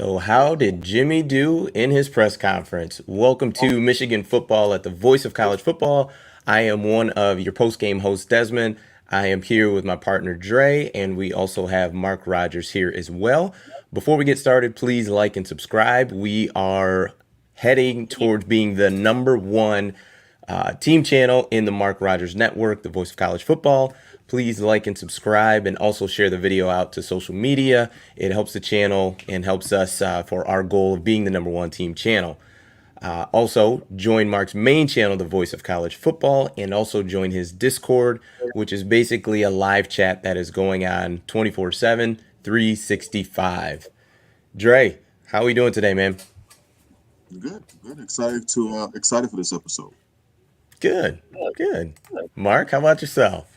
So, how did Jimmy do in his press conference? Welcome to Michigan Football at the Voice of College Football. I am one of your post-game hosts, Desmond. I am here with my partner, Dre, and we also have Mark Rogers here as well. Before we get started, please like and subscribe. We are heading towards being the number one team channel in the Mark Rogers Network, the Voice of College Football. Please like and subscribe and also share the video out to social media. It helps the channel and helps us for our goal of being the number one team channel. Also, join Mark's main channel, the Voice of College Football, and also join his Discord, which is basically a live chat that is going on 24/7, 365. Dre, how are we doing today, man? Good, good. Excited for this episode. Good, good. Mark, how about yourself?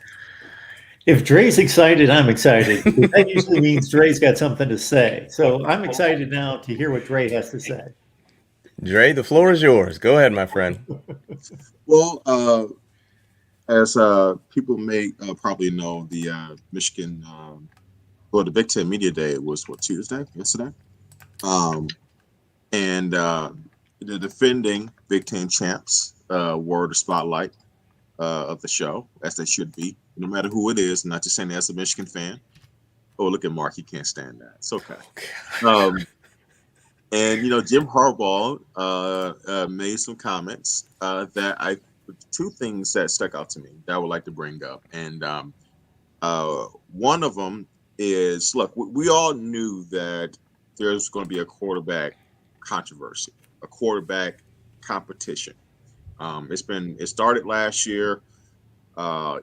If Dre's excited, I'm excited. That usually means Dre's got something to say. So I'm excited now to hear what Dre has to say. Dre, the floor is yours. Go ahead, my friend. Well, as people may probably know, the Michigan, the Big Ten Media Day was Tuesday, yesterday, and the defending Big Ten champs were the spotlight of the show, as they should be, no matter who it is. Not just saying as a Michigan fan. Oh, look at Mark; he can't stand that. It's okay. And Jim Harbaugh made some comments that two things that stuck out to me that I would like to bring up, and one of them is, look, we all knew that there's going to be a quarterback controversy, a quarterback competition. It started last year,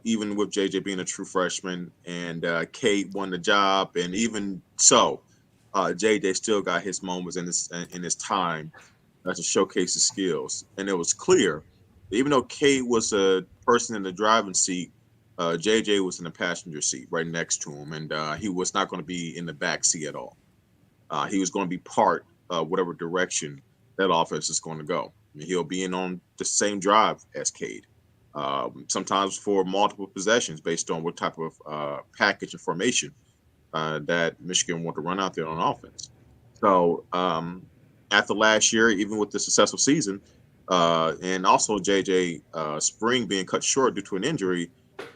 even with JJ being a true freshman, and Kate won the job, and even so, JJ still got his moments in his time to showcase his skills, and it was clear, even though Kate was a person in the driving seat, JJ was in the passenger seat right next to him, and he was not going to be in the back seat at all. He was going to be part of whatever direction that offense is going to go. I mean, he'll be in on the same drive as Cade, sometimes for multiple possessions based on what type of package and formation that Michigan want to run out there on offense. So after last year, even with the successful season, and also JJ spring being cut short due to an injury,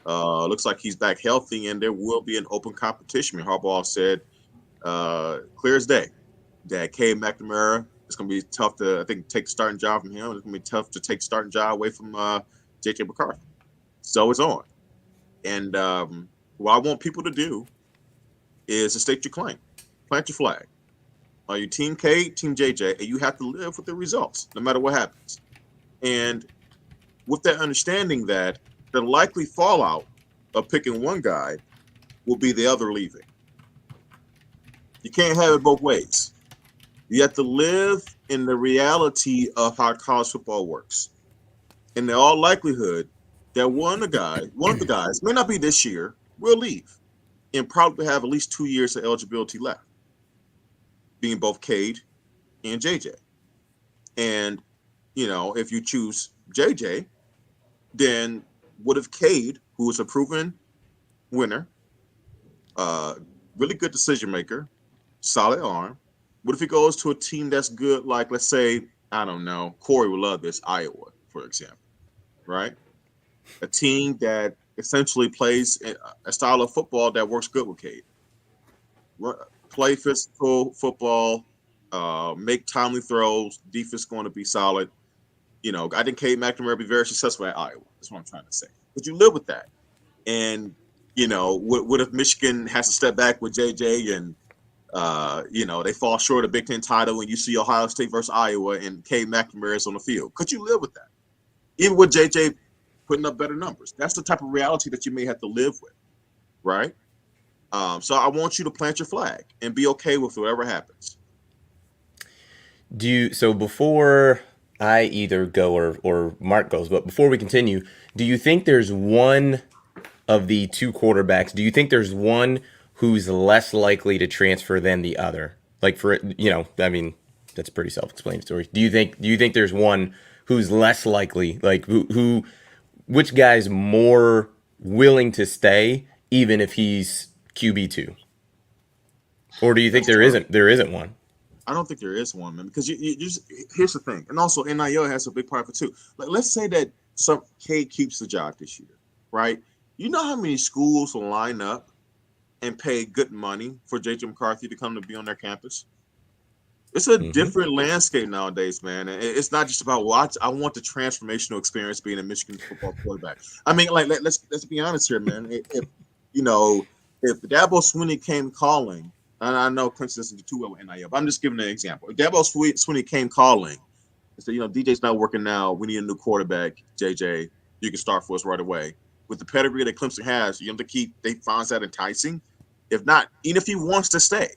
looks like he's back healthy, and there will be an open competition. I mean, Harbaugh said clear as day that Cade McNamara, it's going to be tough to, I think, take the starting job from him. It's going to be tough to take the starting job away from J.J. McCarthy. So it's on. And what I want people to do is to state your claim. Plant your flag. Are you Team K, Team JJ, and you have to live with the results, no matter what happens. And with that understanding that the likely fallout of picking one guy will be the other leaving. You can't have it both ways. You have to live in the reality of how college football works. In all likelihood, that one of the guys, may not be this year, will leave and probably have at least 2 years of eligibility left, being both Cade and JJ. And, if you choose JJ, then what if Cade, who is a proven winner, really good decision maker, solid arm, what if he goes to a team that's good, like, let's say, I don't know, Corey would love this, Iowa, for example, right? A team that essentially plays a style of football that works good with Cade. Play physical football, make timely throws, defense going to be solid. I think Cade McNamara will be very successful at Iowa. That's what I'm trying to say. But you live with that. And, what if Michigan has to step back with JJ and they fall short of Big Ten title, and you see Ohio State versus Iowa and Cade McNamara is on the field? Could you live with that? Even with JJ putting up better numbers. That's the type of reality that you may have to live with, right? So I want you to plant your flag and be okay with whatever happens. So before I either go or Mark goes, but before we continue, do you think there's one of the two quarterbacks, do you think there's one who's less likely to transfer than the other? Like, I mean, that's pretty self-explanatory. Do you think there's one who's less likely, like which guy's more willing to stay even if he's QB2? Or do you think there isn't one? I don't think there is one, man. Because you just here's the thing, and also NIL has a big part of it too. Let's say that some Cade keeps the job this year, right? You know how many schools will line up and pay good money for JJ McCarthy to come to be on their campus? It's a Hmm. different landscape nowadays, man. And it's not just about watch. I want the transformational experience being a Michigan football quarterback. I mean, like let's be honest here, man. If you know if Dabo Swinney came calling, and I know Clemson doesn't do too well with NIL, but I'm just giving an example. If Dabo Swinney came calling and said, DJ's not working now. We need a new quarterback. JJ, you can start for us right away. With the pedigree that Clemson has, you have to keep. They finds that enticing. If not, even if he wants to stay,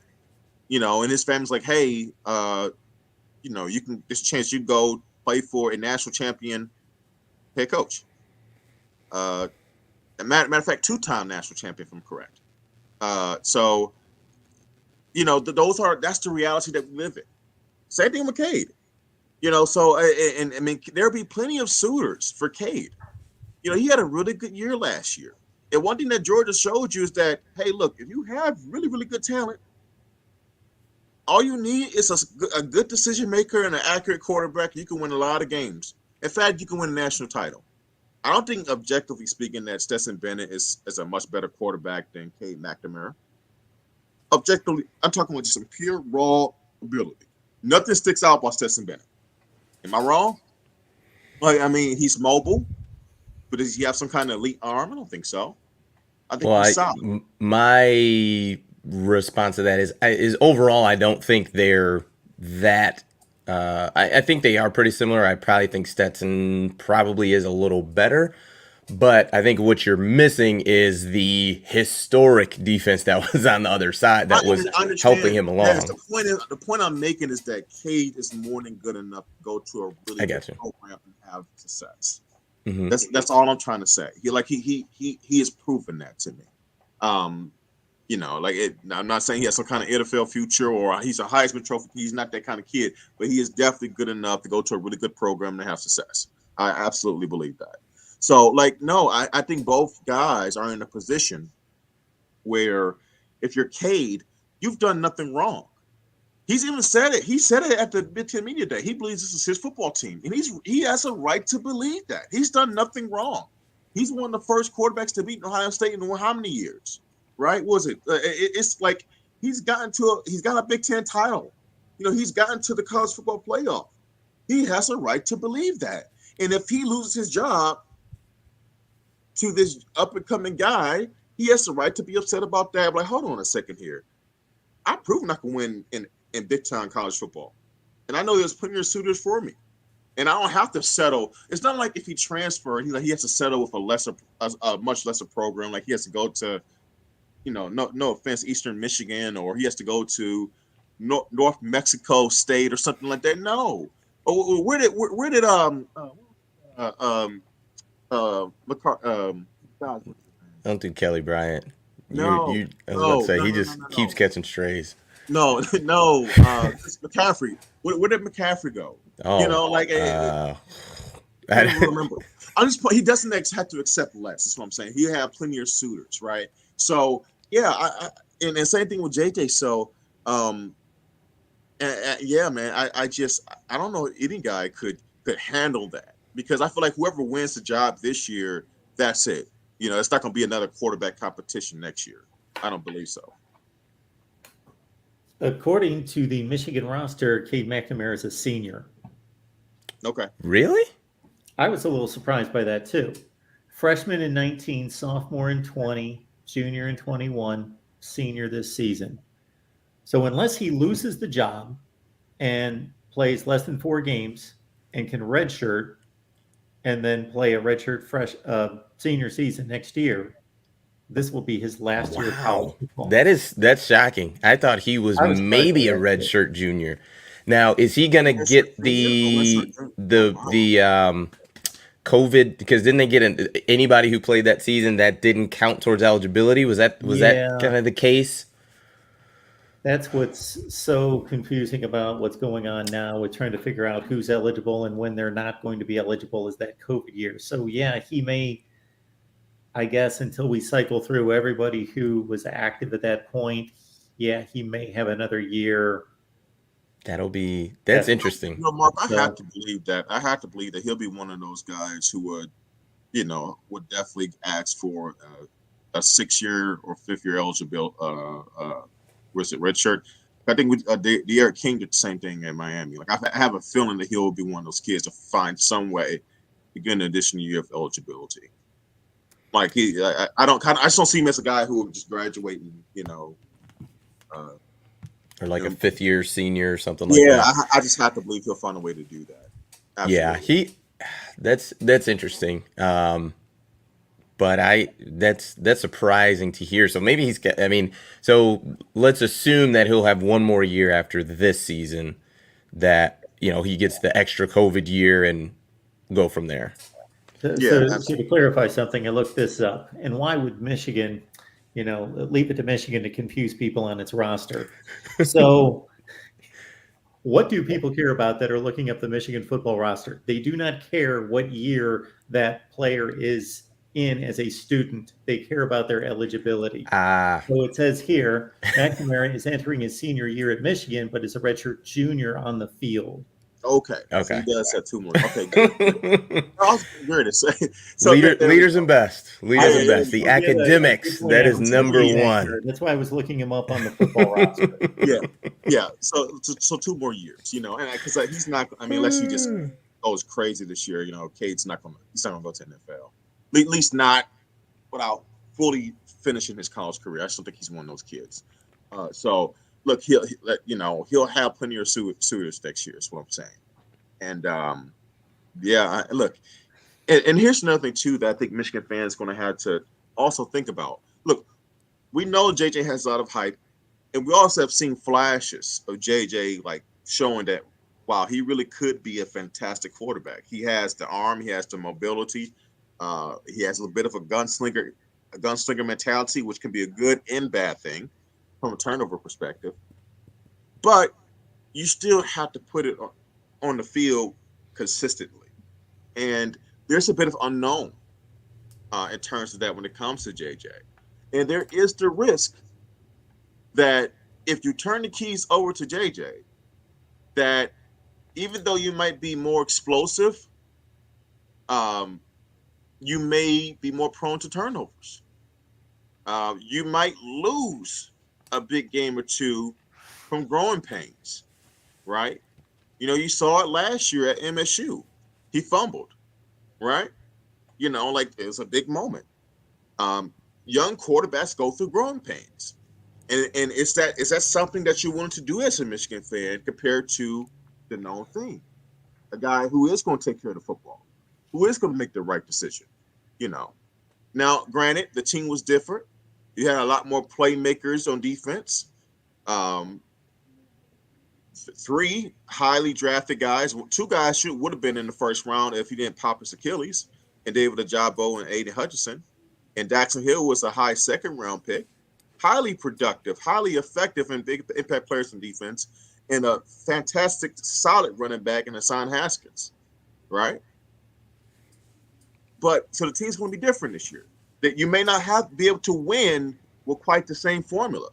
and his family's like, hey, you can. There's a chance you go play for a national champion head coach. Matter of fact, two-time national champion, if I'm correct. So that's the reality that we live in. Same thing with Cade. So and I mean, there'll be plenty of suitors for Cade. He had a really good year last year. And one thing that Georgia showed you is that, hey, look, if you have really, really good talent, all you need is a good decision maker and an accurate quarterback. You can win a lot of games. In fact, you can win a national title. I don't think, objectively speaking, that Stetson Bennett is a much better quarterback than Cade McNamara. Objectively, I'm talking about just some pure raw ability. Nothing sticks out about Stetson Bennett. Am I wrong? Like, I mean, he's mobile, but does he have some kind of elite arm? I don't think so. I think Well, he's solid. my response to that is overall, I don't think they're that. I think they are pretty similar. I probably think Stetson probably is a little better, but I think what you're missing is the historic defense that was on the other side that was I helping understand. him Yes, along. the point I'm making is that Cade is more than good enough to go to a really I good got you. program and have success. Hmm. That's all I'm trying to say. He has proven that to me. Um, I'm not saying he has some kind of NFL future or he's a Heisman Trophy. He's not that kind of kid, but he is definitely good enough to go to a really good program and have success. I absolutely believe that. So, no, I think both guys are in a position where if you're Cade, you've done nothing wrong. He's even said it. He said it at the Big Ten Media Day. He believes this is his football team, and he has a right to believe that. He's done nothing wrong. He's one of the first quarterbacks to beat Ohio State in how many years? Right? What was it? It's like he's got a Big Ten title. He's gotten to the college football playoff. He has a right to believe that. And if he loses his job to this up and coming guy, he has the right to be upset about that. Like, hold on a second here. I've proven I can win in big time college football. And I know there's plenty of suitors for me. And I don't have to settle. It's not like if he transferred, he has to settle with a much lesser program. Like he has to go to, no offense, Eastern Michigan, or he has to go to North Mexico State or something like that. No. Where did God, I don't think Kelly Bryant. no, I was about to no, say no, he no, no, just no, keeps no. catching strays. No, no, it's McCaffrey. Where did McCaffrey go? Oh, I can't even remember. He doesn't have to accept less. That's what I'm saying. He have plenty of suitors, right? So yeah, and same thing with JJ. So yeah, man, I don't know if any guy could handle that because I feel like whoever wins the job this year, that's it. It's not going to be another quarterback competition next year. I don't believe so. According to the Michigan roster, Cade McNamara is a senior. Okay. really? I was a little surprised by that too. Freshman in 19, sophomore in 20, junior in 21, senior this season. So unless he loses the job and plays less than 4 games and can redshirt and then play a redshirt senior season next year, this will be his last year of college Wow, football. that's shocking. I thought he was I was surprised by maybe a that red too. shirt junior. Now, is he gonna Redshirt get junior or redshirt junior? Oh wow. the COVID? Because didn't they get anybody who played that season that didn't count towards eligibility? Was that Yeah, kind of the case? that's what's so confusing about what's going on now with trying to figure out who's eligible and when they're not going to be eligible is that COVID year. So yeah, he may, I guess, until we cycle through everybody who was active at that point, yeah, he may have another year That's interesting. Mark, I have So to believe that. I have to believe that he'll be one of those guys who would definitely ask for a 6-year or 5-year eligible. Was it red shirt? I think De'Aaron King did the same thing in Miami. Like I have a feeling that he'll be one of those kids to find some way to get an additional year of eligibility. Like I just don't see him as a guy who will just graduate and uh, Or like a and- 5th year senior or something like yeah. that. I just have to believe he'll find a way to do that. Yeah, Absolutely. that's interesting. But that's surprising to hear. So maybe he's got. I mean, so let's assume that he'll have one more year after this season. That he gets the extra COVID year and go from there. Yeah, so to clarify something, I looked this up. And why would Michigan, leave it to Michigan to confuse people on its roster? So what do people care about that are looking up the Michigan football roster? They do not care what year that player is in as a student. They care about their eligibility. Ah, So it says here, McNamara is entering his senior year at Michigan, but is a redshirt junior on the field. okay. So okay. he does have 2 more. Okay, good. I was going to say. So Leaders and best. Leaders Yeah, and yeah, best. The Yeah, a good academics. point. That I is was number pretty one. accurate. That's why I was looking him up on the football roster. yeah. So 2 more years, and because he's not. I mean, unless he just goes crazy this year, Cade's not gonna. He's not gonna go to NFL. At least not without fully finishing his college career. I just don't think he's one of those kids. So look, he'll have plenty of suitors next year. Is what I'm saying. And look, and here's another thing too that I think Michigan fans are going to have to also think about. Look, we know JJ has a lot of hype, and we also have seen flashes of JJ like showing that wow, he really could be a fantastic quarterback. He has the arm, he has the mobility, he has a bit of a gunslinger mentality, which can be a good and bad thing from a turnover perspective. But you still have to put it on the field consistently, and there's a bit of unknown in terms of that when it comes to JJ. And there is the risk that if you turn the keys over to JJ, that even though you might be more explosive, you may be more prone to turnovers. You might lose a big game or two from growing pains, right? You saw it last year at MSU. He fumbled, right? Like it was a big moment. Young quarterbacks go through growing pains. And is that something that you want to do as a Michigan fan compared to the known thing? A guy who is going to take care of the football, who is going to make the right decision, Now, granted, the team was different. You had a lot more playmakers on defense. 3 highly drafted guys. 2 guys would have been in the first round if he didn't pop his Achilles, and David Ajabo and Aiden Hutchinson. And Daxon Hill was a high 2nd-round pick. Highly productive, highly effective, and big impact players in defense, and a fantastic, solid running back in Hassan Haskins, right? But so the team's going to be different this year. That you may not be able to win with quite the same formula,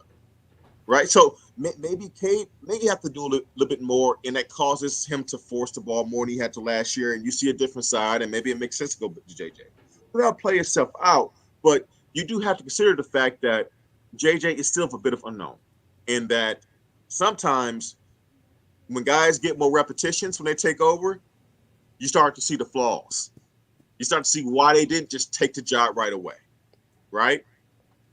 right? So maybe Cade have to do a little bit more, and that causes him to force the ball more than he had to last year. And you see a different side, and maybe it makes sense to go to JJ. So that'll play itself out, but you do have to consider the fact that JJ is still a bit of unknown, in that sometimes when guys get more repetitions when they take over, you start to see the flaws. You start to see why they didn't just take the job right away, right?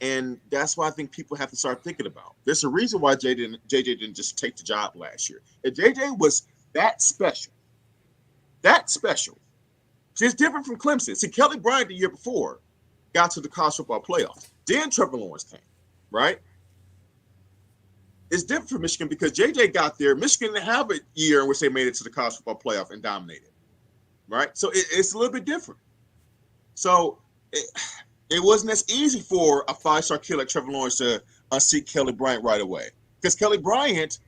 And that's why I think people have to start thinking about. There's a reason why JJ didn't just take the job last year. If JJ was that special, see, it's different from Clemson. See, Kelly Bryant the year before got to the college football playoffs. Then Trevor Lawrence came, right? It's different for Michigan because JJ got there. Michigan didn't have a year in which they made it to the college football playoff and dominated, right? So it's a little bit different. So it wasn't as easy for a 5-star kid like Trevor Lawrence to unseat Kelly Bryant right away, because Kelly Bryant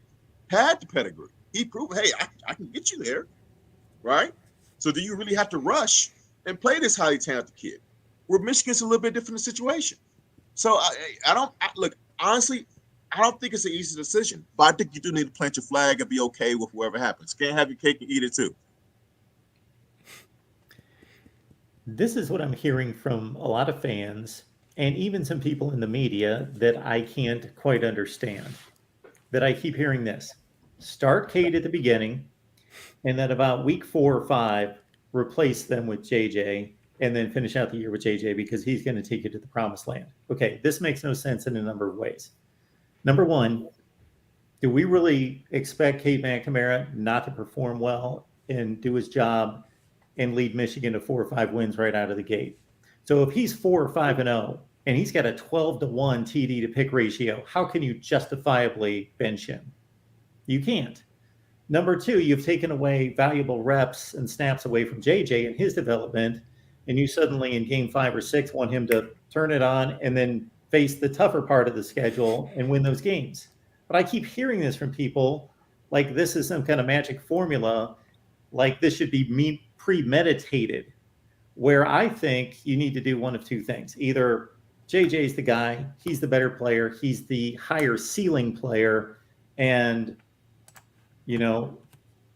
had the pedigree. He proved, hey, I can get you there, right? So do you really have to rush and play this highly talented kid? Where Michigan's a little bit different situation. So I don't look, honestly, I don't think it's an easy decision, but I think you do need to plant your flag and be okay with whatever happens. Can't have your cake and eat it too. This is what I'm hearing from a lot of fans and even some people in the media that I can't quite understand. That I keep hearing this: start Cade at the beginning, and then about week 4 or 5, replace them with JJ, and then finish out the year with JJ because he's going to take you to the promised land. Okay, this makes no sense in a number of ways. Number one, do we really expect Cade McNamara not to perform well and do his job and lead Michigan to 4 or 5 wins right out of the gate? So if he's 4 or 5 and 0 and he's got a 12-to-1 TD to pick ratio, how can you justifiably bench him? You can't. Number two, you've taken away valuable reps and snaps away from JJ in his development, and you suddenly in game 5 or 6 want him to turn it on and then face the tougher part of the schedule and win those games. But I keep hearing this from people like this is some kind of magic formula, like this should be premeditated, where I think you need to do one of two things. Either JJ's the guy, he's the better player, he's the higher ceiling player, and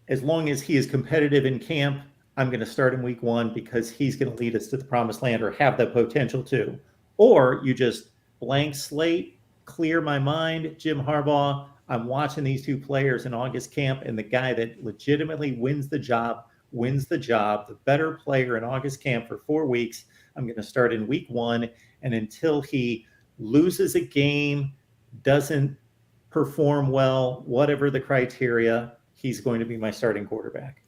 as long as he is competitive in camp, I'm going to start in week 1 because he's going to lead us to the promised land or have the potential to. Or you just blank slate, clear my mind, Jim Harbaugh. I'm watching these 2 players in August camp, and the guy that legitimately wins the job, the better player in August camp for 4 weeks. I'm going to start in week 1, and until he loses a game, doesn't perform well, whatever the criteria, he's going to be my starting quarterback.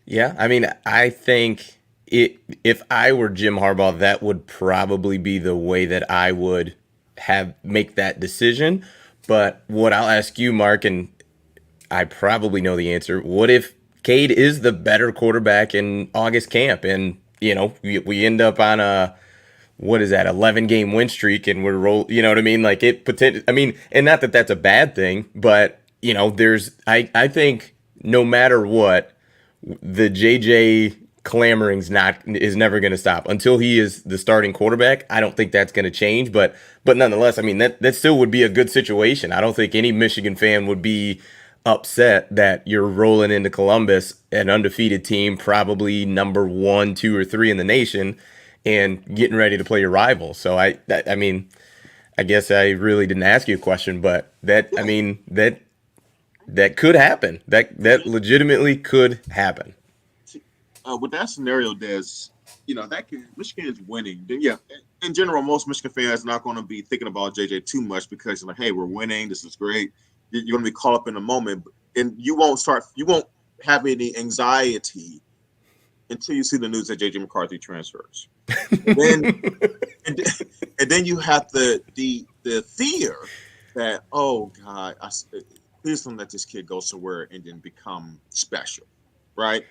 Yeah, I mean, I think if I were Jim Harbaugh, that would probably be the way that I would make that decision. But what I'll ask you, Mark, and I probably know the answer. What if Cade is the better quarterback in August camp, and we end up on a 11-game win streak, and we're you know what I mean? Like and not that that's a bad thing, but I think no matter what, the JJ clamoring's is never going to stop until he is the starting quarterback. I don't think that's going to change, but nonetheless, I mean that still would be a good situation. I don't think any Michigan fan would be upset that you're rolling into Columbus, an undefeated team, probably number 1, 2, or 3 in the nation, and getting ready to play your rival. So I guess I really didn't ask you a question, but that could happen. That legitimately could happen. With that scenario, Michigan is winning. Then yeah, in general, most Michigan fans are not going to be thinking about JJ too much because like, hey, we're winning. This is great. You're going to be caught up in the moment, and you won't have any anxiety until you see the news that JJ McCarthy transfers. And then you have the fear that, oh God, please don't let this kid go somewhere and then become special, right?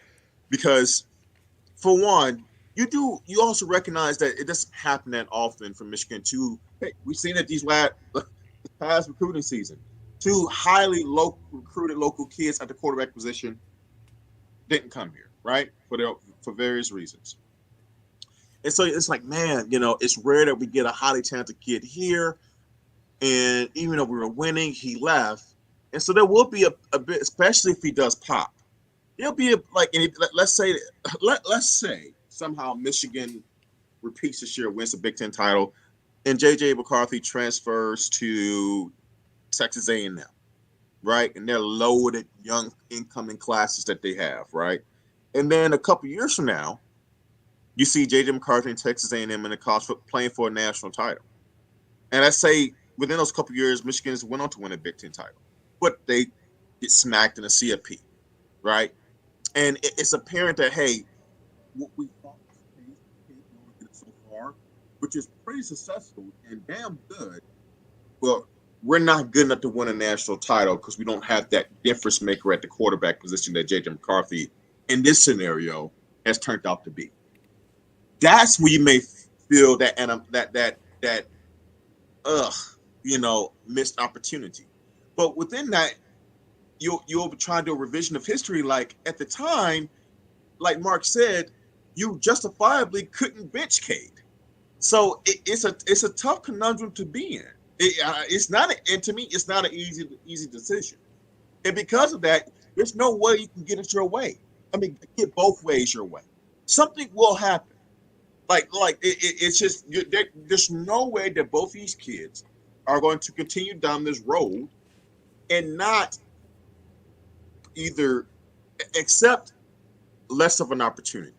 Because for one, you also recognize that it doesn't happen that often for Michigan to. Hey, we've seen it this past recruiting season. 2 highly recruited local kids at the quarterback position didn't come here, right? For various reasons. And so it's like, man, it's rare that we get a highly talented kid here. And even though we were winning, he left. And so there will be a bit, especially if he does pop. There'll be let's say somehow Michigan repeats this year, wins the Big Ten title, and JJ McCarthy transfers to Texas A&M, right? And they're loaded young incoming classes that they have, right? And then a couple years from now, you see JJ McCarthy and Texas A&M in the college playing for a national title. And I say within those couple years, Michigan's went on to win a Big Ten title, but they get smacked in a CFP, right? And it's apparent that, hey, what we thought was so far, which is pretty successful and damn good, well, we're not good enough to win a national title because we don't have that difference maker at the quarterback position that JJ McCarthy in this scenario has turned out to be. That's where you may feel that missed opportunity. But within that, you'll try to do a revision of history. Like at the time, like Mark said, you justifiably couldn't bench Cade. So it's a tough conundrum to be in. It's not, and to me, it's not an easy decision. And because of that, there's no way you can get it your way. I mean, get both ways your way. Something will happen. It's just there's no way that both these kids are going to continue down this road and not either accept less of an opportunity.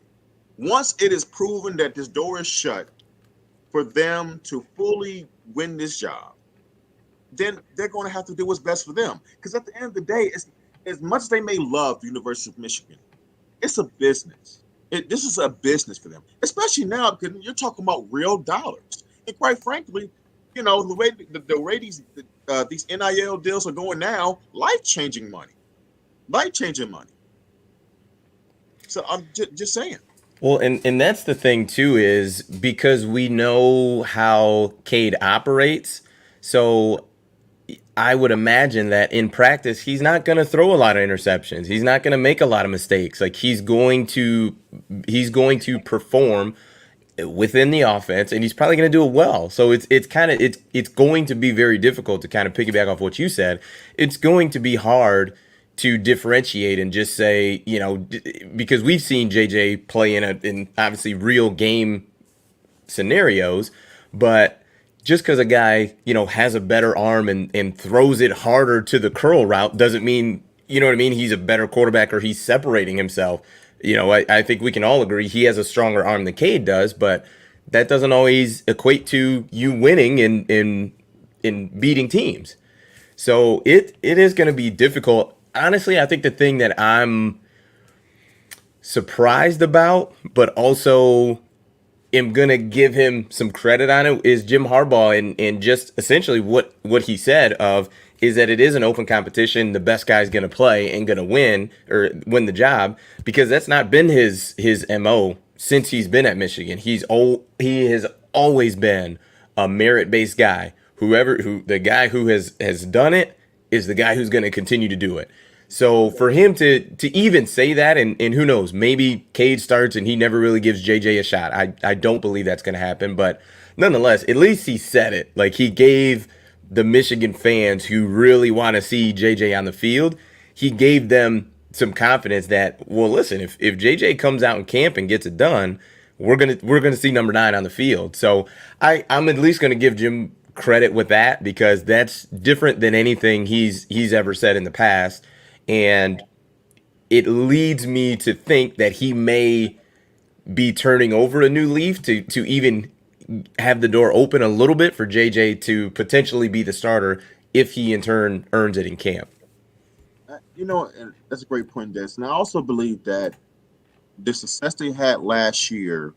Once it is proven that this door is shut for them to fully win this job, then they're going to have to do what's best for them. Because at the end of the day, as much as they may love the University of Michigan, it's a business. This is a business for them, especially now because you're talking about real dollars. And quite frankly, the way these NIL deals are going now, life-changing money. So I'm just saying. Well, and that's the thing too, is because we know how Cade operates. So I would imagine that in practice, he's not going to throw a lot of interceptions. He's not going to make a lot of mistakes. Like he's going to perform within the offense, and he's probably going to do it well. So it's going to be very difficult to kind of piggyback off what you said. It's going to be hard to differentiate and just say, because we've seen JJ play in obviously real game scenarios, but just because a guy, has a better arm and throws it harder to the curl route doesn't mean, he's a better quarterback or he's separating himself. I think we can all agree he has a stronger arm than Cade does, but that doesn't always equate to you winning in beating teams. So it is going to be difficult. Honestly, I think the thing that I'm surprised about, but also am going to give him some credit on it, is Jim Harbaugh and just essentially what he said is that it is an open competition. The best guy's going to play and going to win the job, because that's not been his MO since he's been at Michigan. He has always been a merit-based guy. The guy who has done it is the guy who's going to continue to do it. So for him to even say that, and who knows, maybe Cade starts and he never really gives JJ a shot. I don't believe that's going to happen, but nonetheless, at least he said it. Like, he gave the Michigan fans who really want to see JJ on the field, he gave them some confidence that, well, listen, if JJ comes out in camp and gets it done, we're gonna see number 9 on the field. So I'm at least gonna give Jim credit with that, because that's different than anything he's ever said in the past. And it leads me to think that he may be turning over a new leaf to even have the door open a little bit for JJ to potentially be the starter if he in turn earns it in camp. And that's a great point, Des. And I also believe that the success they had last year,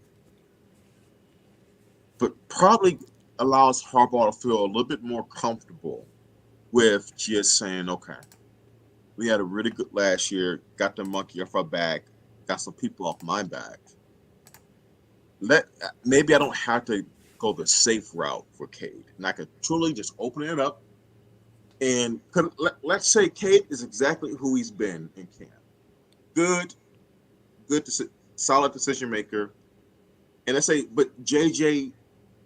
but probably allows Harbaugh to feel a little bit more comfortable with just saying, okay, we had a really good last year, got the monkey off our back, got some people off my back. Maybe I don't have to go the safe route for Cade, and I could truly just open it up. And let's say Cade is exactly who he's been in camp. Good, solid decision maker. And let's say, but JJ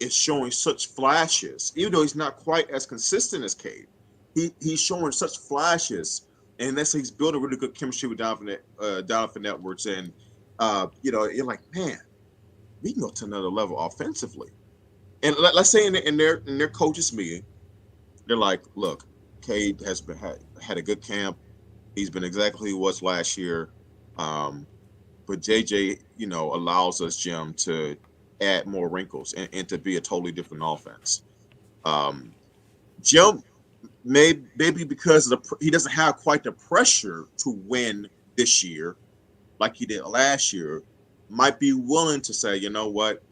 is showing such flashes, even though he's not quite as consistent as Cade. He's showing such flashes. And let's say he's built a really good chemistry with Donovan Edwards, and you're like, man, we can go to another level offensively. And let's say in their coaches meeting, they're like, look, Cade has had a good camp. He's been exactly who he was last year. But JJ, allows us, Jim, to add more wrinkles and to be a totally different offense. Jim, maybe because he doesn't have quite the pressure to win this year like he did last year, might be willing to say, you know what,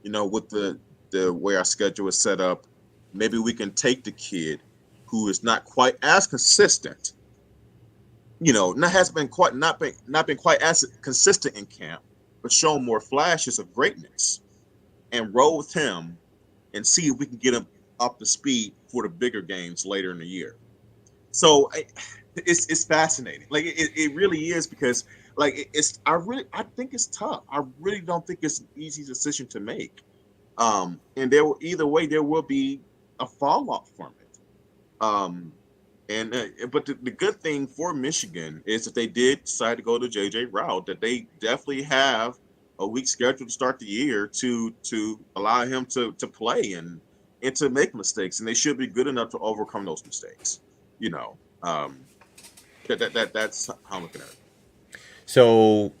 with the way our schedule is set up, maybe we can take the kid who is not quite as consistent, not been quite as consistent in camp, but shown more flashes of greatness, and roll with him and see if we can get him up to speed for the bigger games later in the year. So it's fascinating. Like it really is, because I think it's tough. I really don't think it's an easy decision to make. And either way, there will be a fall off from it. Um, but the good thing for Michigan is that they did decide to go the JJ route, that they definitely have a weak schedule to start the year to allow him to play and to make mistakes, and they should be good enough to overcome those mistakes. You know, that's how I'm looking at it. So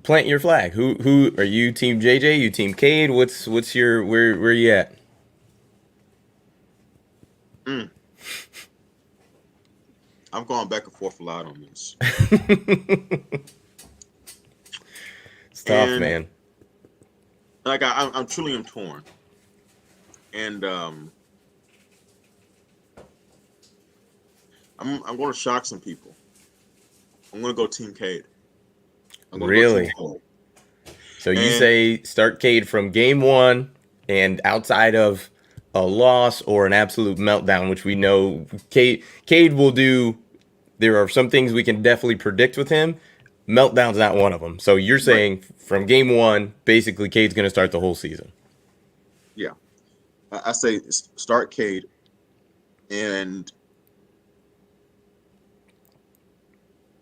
plant your flag. Who are you? Team JJ? You team Cade? What's your where you at? Mm. I'm going back and forth a lot on this. It's tough, And man. like I'm truly am torn. And I'm going to shock some people. I'm going to go Team Cade. I'm going to go Team Really? Cade. So you And say start Cade from game one, and outside of a loss or an absolute meltdown, which we know Cade will do. There are some things we can definitely predict with him. Meltdown's not one of them. So you're right, saying from game one, basically Cade's going to start the whole season. yeah, I say start Cade, and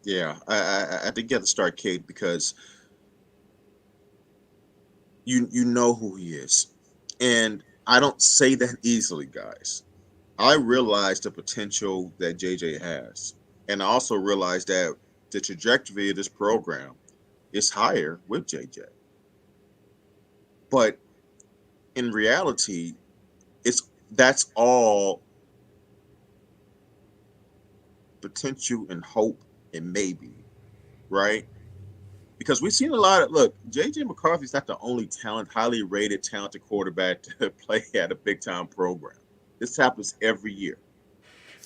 yeah, I think you have to start Cade because you know who he is, and I don't say that easily, guys. I realize the potential that JJ has, and I also realize that the trajectory of this program is higher with JJ. But in reality, that's all potential and hope and maybe, right? Because we've seen a lot of look, JJ McCarthy's not the only highly rated, talented quarterback to play at a big time program. This happens every year.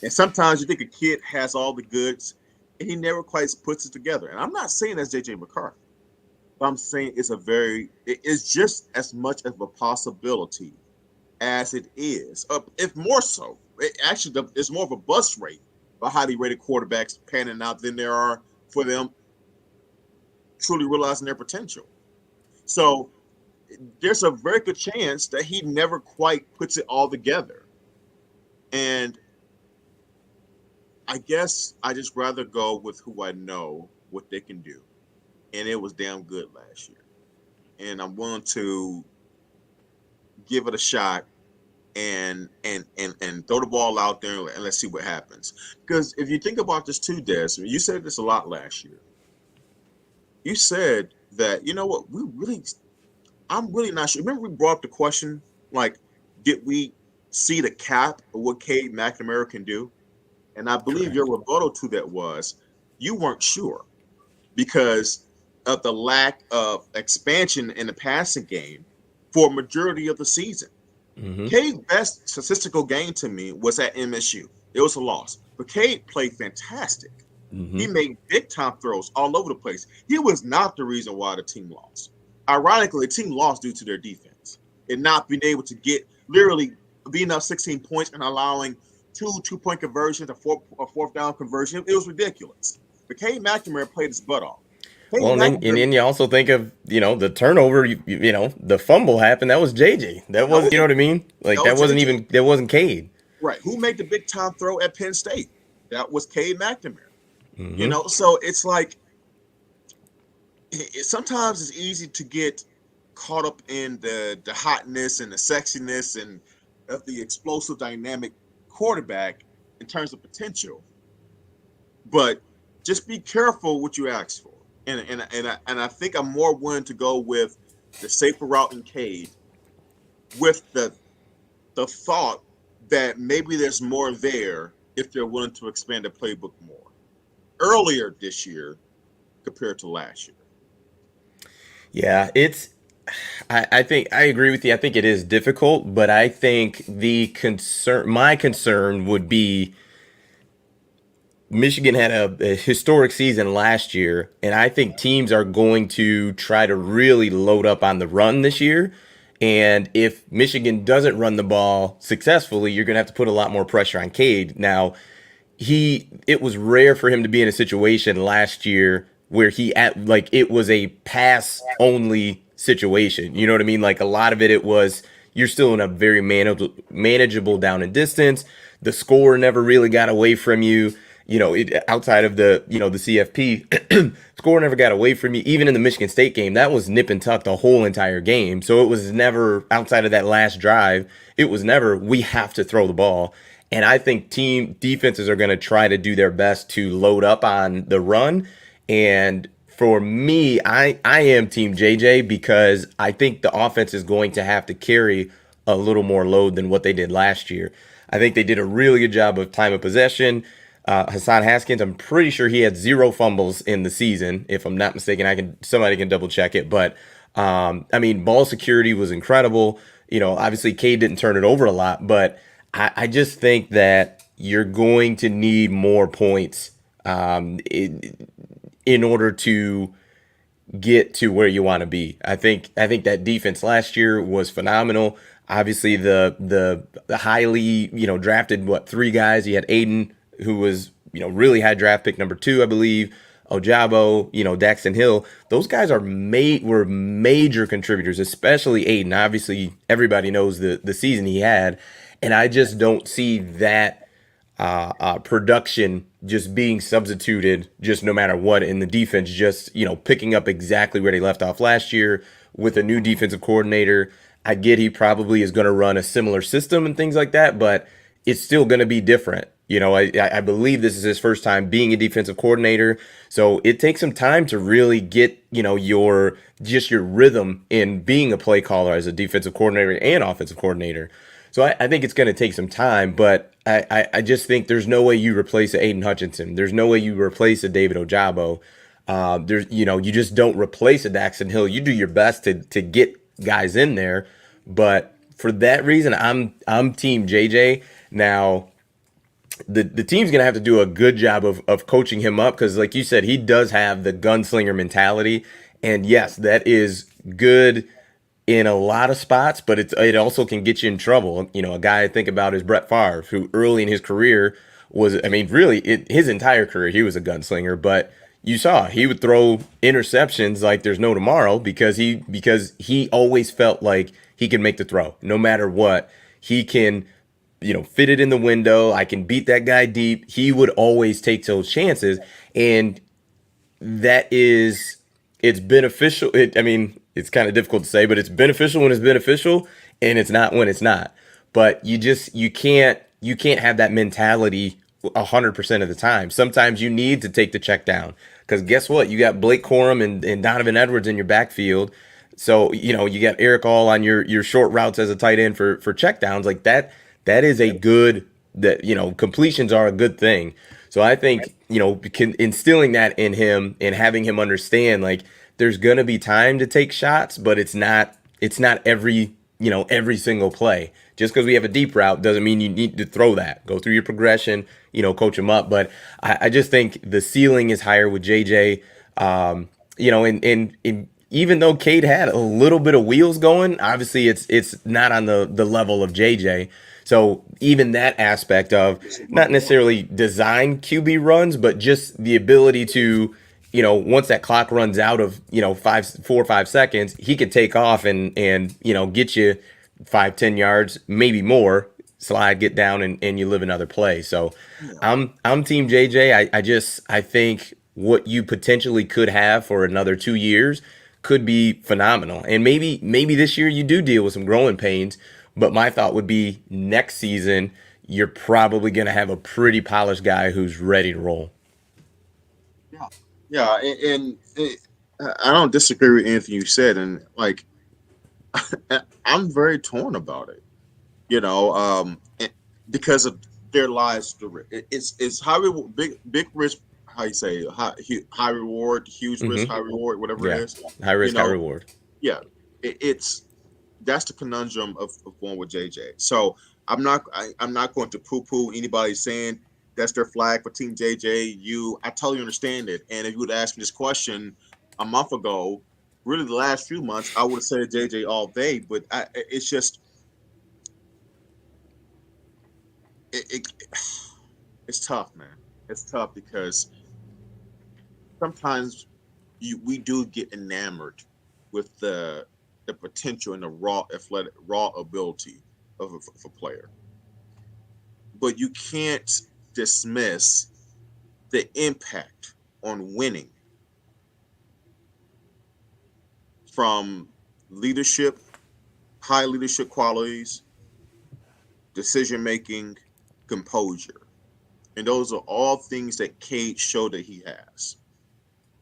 And sometimes you think a kid has all the goods and he never quite puts it together. And I'm not saying that's JJ McCarthy, but I'm saying it's just as much of a possibility as it is, if more so. It's more of a bust rate for highly rated quarterbacks panning out than there are for them truly realizing their potential. So there's a very good chance that he never quite puts it all together. And I guess I just rather go with who I know what they can do. And it was damn good last year. And I'm willing to give it a shot and throw the ball out there and let's see what happens. Because if you think about this too, Des, you said this a lot last year. You said that, you know what, I'm really not sure. Remember we brought up the question, like, did we see the cap of what Cade McNamara can do? And I believe your Correct. rebuttal to that was you weren't sure because of the lack of expansion in the passing game for a majority of the season. Mm-hmm. Cade's best statistical game to me was at MSU. It was a loss, but Cade played fantastic. Mm-hmm. He made big time throws all over the place. He was not the reason why the team lost. Ironically, the team lost due to their defense and not being able to get literally being up 16 points and allowing two-point conversions, a fourth down conversion. It was ridiculous. But Cade McNamara played his butt off. Cade Well, McNamara, and then you also think of the turnover. The fumble happened. That was JJ. That that was was what I mean. Like that was JJ. that wasn't Cade. Right. Who made the big time throw at Penn State? That was Cade McNamara. Mm-hmm. So it's like sometimes it's easy to get caught up in the hotness and the sexiness and of the explosive dynamic quarterback in terms of potential. But just be careful what you ask for. And I think I'm more willing to go with the safer route in Cade with the thought that maybe there's more there if they're willing to expand the playbook more earlier this year compared to last year. Yeah, I think I agree with you. I think it is difficult, but I think my concern would be Michigan had a historic season last year, and I think teams are going to try to really load up on the run this year. And if Michigan doesn't run the ball successfully, you're going to have to put a lot more pressure on Cade. Now, it was rare for him to be in a situation last year where it was a pass only situation. You know what I mean? Like a lot of it was you're still in a very manageable down and distance. The score never really got away from you. Outside of the CFP, score never got away from you. Even in the Michigan State game, that was nip and tuck the whole entire game. So it was never, outside of that last drive, it was never, we have to throw the ball. And I think team defenses are going to try to do their best to load up on the run. And for me, I am Team JJ because I think the offense is going to have to carry a little more load than what they did last year. I think they did a really good job of time of possession. Hassan Haskins, I'm pretty sure he had 0 fumbles in the season, if I'm not mistaken. Somebody can double check it, but I mean, ball security was incredible. Obviously Cade didn't turn it over a lot, but I just think that you're going to need more points in order to get to where you want to be. I think that defense last year was phenomenal. Obviously, the highly drafted 3 guys. You had Aiden, who was really high draft pick number 2, I believe. Ojabo, Daxton Hill. Those guys were major contributors, especially Aiden. Obviously, everybody knows the season he had, and I just don't see that production just being substituted just no matter what in the defense, just picking up exactly where they left off last year with a new defensive coordinator. I get he probably is going to run a similar system and things like that, but it's still going to be different. I believe this is his first time being a defensive coordinator, so it takes some time to really get your rhythm in being a play caller as a defensive coordinator and offensive coordinator. So I think it's going to take some time, but I just think there's no way you replace a Aiden Hutchinson. There's no way you replace a David Ojabo. You just don't replace a Daxton Hill. You do your best to get guys in there, but for that reason, I'm Team JJ. Now, the team's gonna have to do a good job of coaching him up because, like you said, he does have the gunslinger mentality, and yes, that is good in a lot of spots, but it also can get you in trouble. A guy I think about is Brett Favre, who early in his career his entire career, he was a gunslinger, but you saw he would throw interceptions like there's no tomorrow because he always felt like he could make the throw no matter what. He can, fit it in the window. I can beat that guy deep. He would always take those chances, and it's beneficial. It's kind of difficult to say, but it's beneficial when it's beneficial, and it's not when it's not. But you can't have that mentality 100% of the time. Sometimes you need to take the check down because guess what? You got Blake Corum and Donovan Edwards in your backfield. So, you got Eric All on your short routes as a tight end for check downs. Like that is a good, completions are a good thing. So I think, instilling that in him and having him understand, like, there's going to be time to take shots, but it's not every single play. Just because we have a deep route doesn't mean you need to throw that. Go through your progression, coach them up. But I just think the ceiling is higher with JJ. And even though Cade had a little bit of wheels going, obviously it's not on the level of JJ. So even that aspect of not necessarily design QB runs, but just the ability to, once that clock runs out of, 4 or 5 seconds, he could take off and get you 5-10 yards, maybe more, slide, get down, and you live another play. So I'm Team JJ. I think what you potentially could have for another 2 years could be phenomenal. And maybe this year you do deal with some growing pains, but my thought would be next season you're probably going to have a pretty polished guy who's ready to roll. Yeah, and I don't disagree with anything you said, and like I'm very torn about it, because of their lives. It's high reward, big risk. How you say high reward, huge risk, high reward, whatever it is. High risk, high reward. Yeah, that's the conundrum of going with JJ. So I'm not going to poo-poo anybody saying that's their flag for Team JJ. I totally understand it. And if you would ask me this question a month ago, really the last few months, I would have said JJ all day. But it's just it's tough, man. It's tough because sometimes we do get enamored with the the potential and the raw athletic, raw ability of a player. But you can't dismiss the impact on winning from leadership, high leadership qualities, decision making, composure. And those are all things that Cade showed that he has.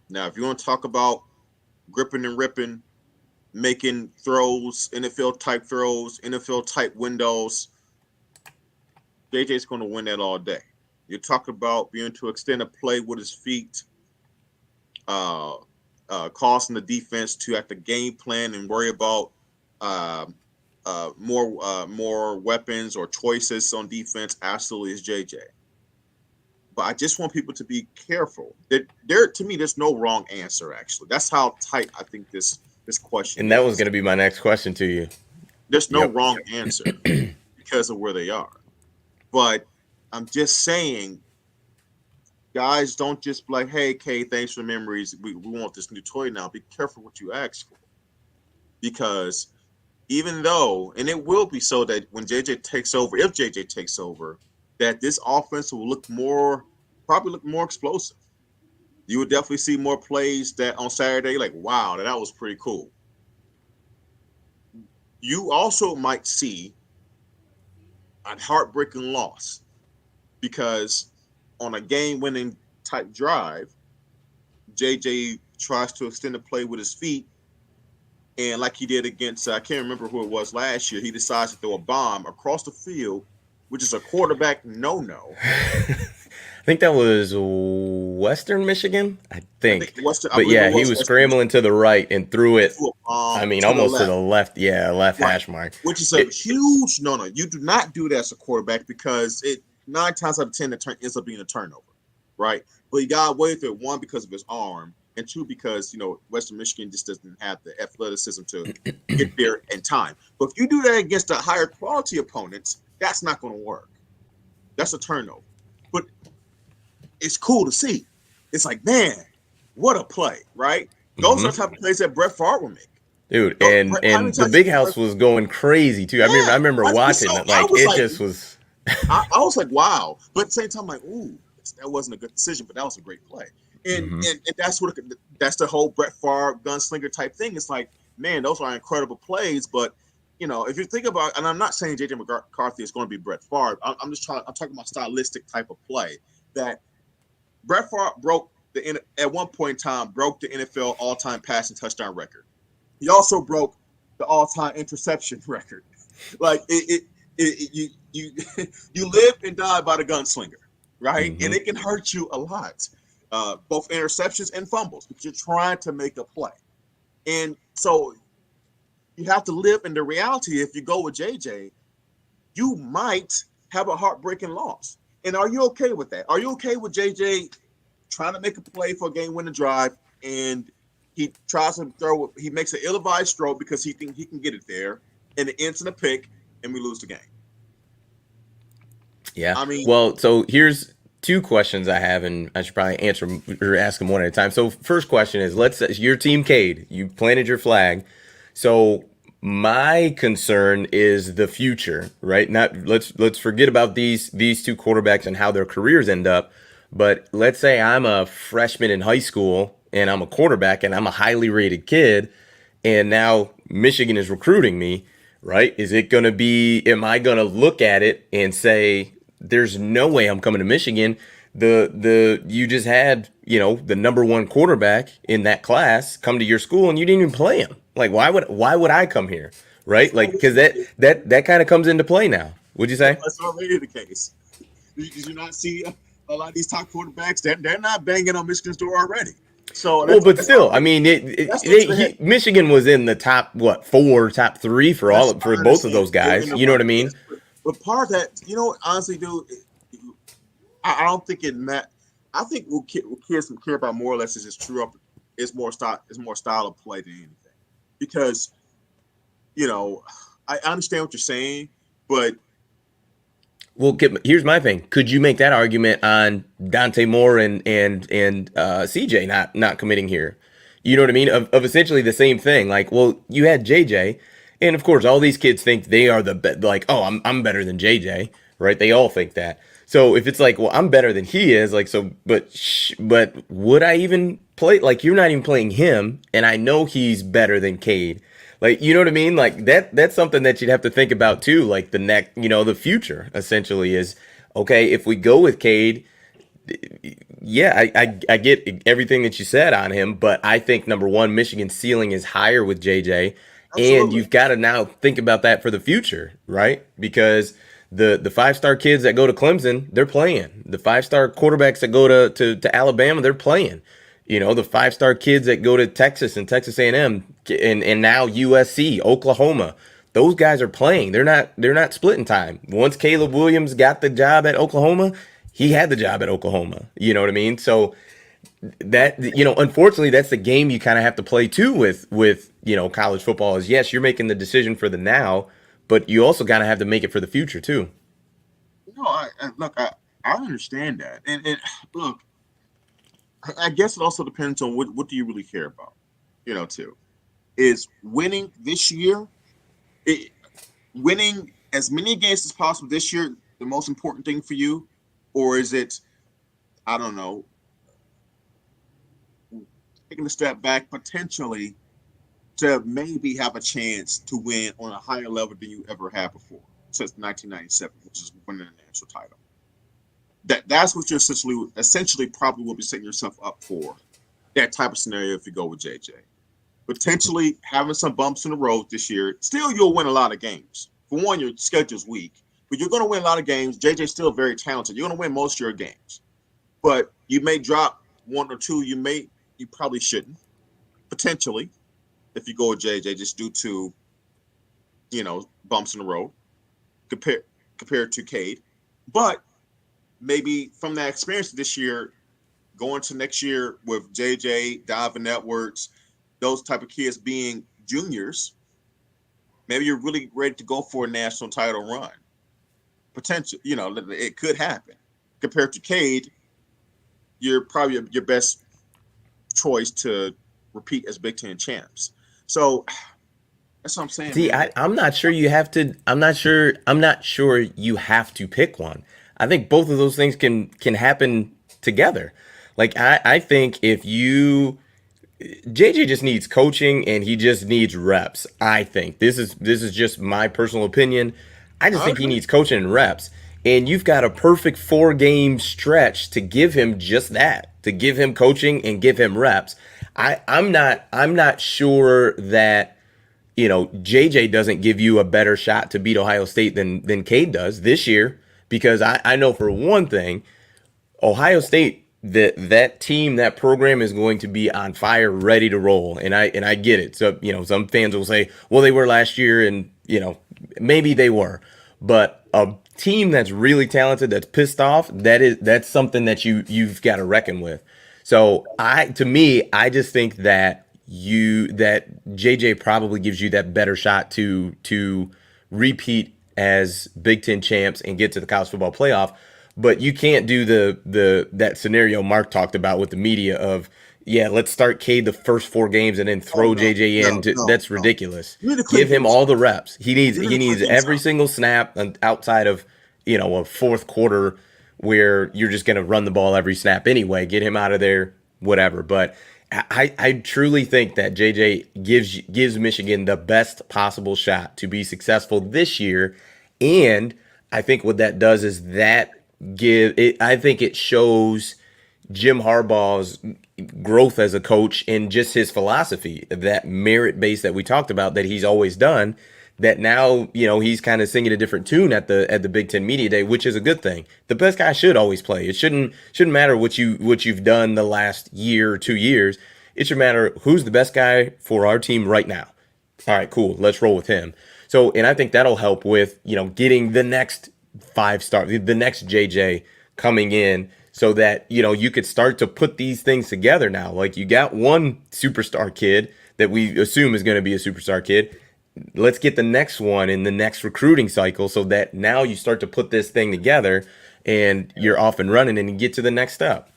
Now, if you want to talk about gripping and ripping, making throws, NFL type throws, NFL type windows, JJ's going to win that all day. You talk about being able to extend a play with his feet, causing the defense to have to game plan and worry about more weapons or choices on defense. Absolutely, is JJ. But I just want people to be careful. To me, there's no wrong answer. Actually, that's how tight I think this question. And that was going to be my next question to you. There's no wrong answer because of where they are. But I'm just saying, guys, don't just be like, hey, Kay, thanks for the memories. We want this new toy now. Be careful what you ask for. Because even though, and it will be so that when JJ takes over, if JJ takes over, that this offense will probably look more explosive. You would definitely see more plays that on Saturday, like, wow, that was pretty cool. You also might see a heartbreaking loss because on a game-winning type drive, JJ tries to extend the play with his feet, and like he did against, I can't remember who it was last year, he decides to throw a bomb across the field, which is a quarterback no-no. I think that was Western Michigan, I think. But yeah, he was scrambling to the right and threw it, almost to the left. Yeah, left right. Hash mark. Which is a huge no-no. You do not do that as a quarterback because it 9 times out of 10 ends up being a turnover, right? But you got away with it, 1, because of his arm, and 2, because, Western Michigan just doesn't have the athleticism to get there in time. But if you do that against the higher quality opponents, that's not going to work. That's a turnover. But it's cool to see. It's like, man, what a play, right? Those are the type of plays that Brett Favre would make. Dude, and the big house was going crazy too. Yeah, I remember watching it. Just was. I was like, wow. But at the same time, I'm like, ooh, that wasn't a good decision, but that was a great play. And that's the whole Brett Favre gunslinger type thing. It's like, man, those are incredible plays. But if you think about, and I'm not saying JJ McCarthy is going to be Brett Favre. I'm talking about stylistic type of play that Brett Favre at one point in time broke the NFL all-time passing touchdown record. He also broke the all-time interception record. Like you live and die by the gunslinger, right? And it can hurt you a lot, both interceptions and fumbles, because you're trying to make a play. And so you have to live in the reality. If you go with JJ, you might have a heartbreaking loss. And are you okay with that? Are you okay with JJ trying to make a play for a game-winning drive, and he tries to throw? He makes an ill-advised throw because he thinks he can get it there, and it ends in a pick, and we lose the game. Yeah. Well, so here's 2 questions I have, and I should probably answer or ask them one at a time. So first question is, let's say your team Cade, you planted your flag. So my concern is the future, right? Let's forget about these 2 quarterbacks and how their careers end up. But let's say I'm a freshman in high school and I'm a quarterback and I'm a highly rated kid, and now Michigan is recruiting me, right? Am I going to look at it and say, there's no way I'm coming to Michigan? You just had, the number 1 quarterback in that class come to your school and you didn't even play him. Like, why would I come here? Right? Like, because that kind of comes into play now. Would you say? That's already the case. Did you not see a lot of these top quarterbacks? They're not banging on Michigan's door already. So, but still, Michigan was in the top 4, top 3 for both of those guys. You know what I mean? But part of that, honestly, dude, I don't think it matters. I think what kids care about more or less is it's more style of play than anything. Because, I understand what you're saying, but here's my thing. Could you make that argument on Dante Moore and CJ not committing here? You know what I mean? Of essentially the same thing. Like, well, you had JJ, and of course, all these kids think they are the best. Like, oh, I'm better than JJ, right? They all think that. So if it's like, well, I'm better than he is, like, so, but would I even play? Like, you're not even playing him, and I know he's better than Cade. Like, you know what I mean? Like that's something that you'd have to think about too. Like the next, the future essentially is okay. If we go with Cade, yeah, I get everything that you said on him, but I think number one, Michigan's ceiling is higher with JJ, and Absolutely. you've got to now think about that for the future, right? Because the 5-star kids that go to Clemson, they're playing. The 5-star quarterbacks that go to Alabama, they're playing. The 5-star kids that go to Texas and Texas A&M and now USC, Oklahoma, those guys are playing. They're not splitting time. Once Caleb Williams got the job at Oklahoma, he had the job at Oklahoma. You know what I mean? So that unfortunately, that's the game you kind of have to play too with college football. Is yes, you're making the decision for the now, but you also got to have to make it for the future too. No, I understand that, and look, I guess it also depends on what do you really care about, too. Is winning this year, it, winning as many games as possible this year the most important thing for you, or is it, I don't know, taking a step back potentially to maybe have a chance to win on a higher level than you ever had before since 1997, which is winning a national title. That's what you're essentially probably will be setting yourself up for that type of scenario if you go with JJ. Potentially having some bumps in the road this year. Still, you'll win a lot of games. For one, your schedule's weak, but you're going to win a lot of games. JJ's still very talented. You're going to win most of your games, but you may drop one or two. You probably shouldn't. Potentially, if you go with JJ, just due to bumps in the road compared to Cade, but maybe from that experience this year, going to next year with JJ, Donovan Edwards, those type of kids being juniors, maybe you're really ready to go for a national title run. Potential, it could happen. Compared to Cade, you're probably your best choice to repeat as Big Ten champs. So that's what I'm saying, See, man. I'm not sure you have to. I'm not sure. I'm not sure you have to pick one. I think both of those things can happen together. Like I think if you JJ just needs coaching and he just needs reps. I think this is just my personal opinion. I just I think he agree. needs coaching and reps. And you've got a perfect 4-game stretch to give him just that, to give him coaching and give him reps. I'm not sure that JJ doesn't give you a better shot to beat Ohio State than Cade does this year, because I know for one thing, Ohio State, that team, that program is going to be on fire, ready to roll. And I get it. So, some fans will say, well, they were last year, and maybe they were. But a team that's really talented, that's pissed off, that's something that you've got to reckon with. So to me, I just think that JJ probably gives you that better shot to repeat as Big Ten champs and get to the college football playoff. But you can't do that scenario Mark talked about with the media of, yeah, let's start Cade the first 4 games and then Oh throw no, JJ in. no, no, That's no. ridiculous. You need to Give clean him things all up. the reps. He needs You need he to clean needs things every up. single snap outside of a fourth quarter where you're just going to run the ball every snap anyway. Get him out of there, whatever. But I truly think that JJ gives Michigan the best possible shot to be successful this year, and I think what that does is that I think it shows Jim Harbaugh's growth as a coach and just his philosophy, that merit base that we talked about that he's always done. That now he's kind of singing a different tune at the Big Ten Media Day, which is a good thing. The best guy should always play. It shouldn't matter what you've done the last year or 2 years. It should matter who's the best guy for our team right now. All right, cool. Let's roll with him. So, and I think that'll help with getting the next 5-star, the next JJ coming in, so that you could start to put these things together now. Like, you got one superstar kid that we assume is going to be a superstar kid. Let's get the next one in the next recruiting cycle, so that now you start to put this thing together and you're off and running and you get to the next step.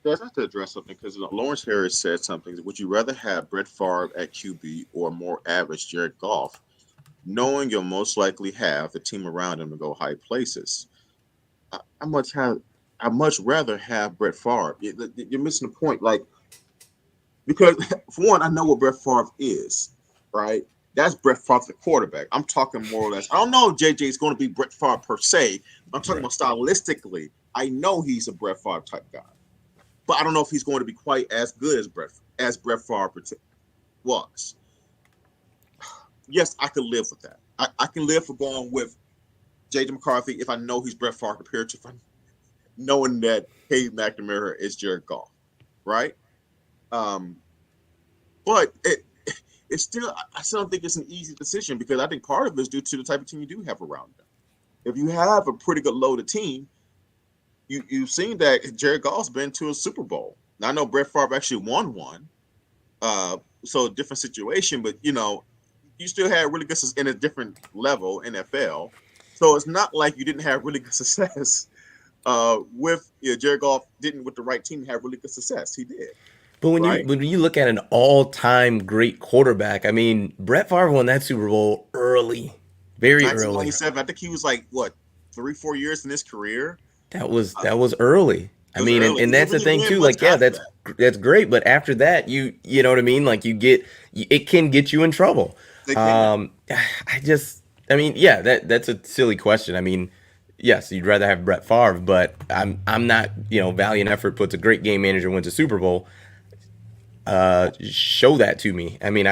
Guys, I have to address something because Lawrence Harris said something. Would you rather have Brett Favre at QB or more average Jared Goff, knowing you'll most likely have the team around him to go high places? I, I much have, I much rather have Brett Favre. You're missing the point. Like, because for one, I know what Brett Favre is, right? That's Brett Favre, the quarterback. I'm talking more or less. I don't know if JJ is going to be Brett Favre per se. I'm talking Right. about stylistically. I know he's a Brett Favre type guy, but I don't know if he's going to be quite as good as Brett Favre was. Yes, I could live with that. I can live for going with JJ McCarthy if I know he's Brett Favre compared to knowing that Cade McNamara is Jared Goff, right? Um, but it's still, I still don't think it's an easy decision because I think part of it is due to the type of team you do have around them. If you have a pretty good loaded team, you've seen that Jared Goff's been to a Super Bowl. Now, I know Brett Favre actually won one, so different situation, but you still had really good in a different level NFL. So it's not like you didn't have really good success with Jared Goff didn't with the right team have really good success. He did. But Right? when you look at an all-time great quarterback, I mean, Brett Favre won that Super Bowl early, very early. 1997. I think he was like what 3-4 years in his career. That was early. It I was mean, early. and He didn't that's the really thing win too. much Like, yeah, after that. that's great. But after that, you know what I mean. Like, it can get you in trouble. They can. I mean, yeah, that's a silly question. I mean, yes, you'd rather have Brett Favre, but I'm not. Valiant effort puts a great game manager wins a Super Bowl. Show that to me. I mean,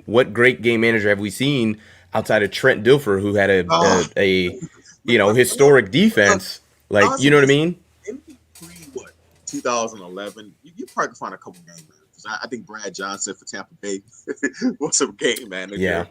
what great game manager have we seen outside of Trent Dilfer, who had a historic defense? Like, you Honestly, know what I mean? pre what 2011, you probably can find a couple game managers. I think Brad Johnson for Tampa Bay was a game manager. Yeah.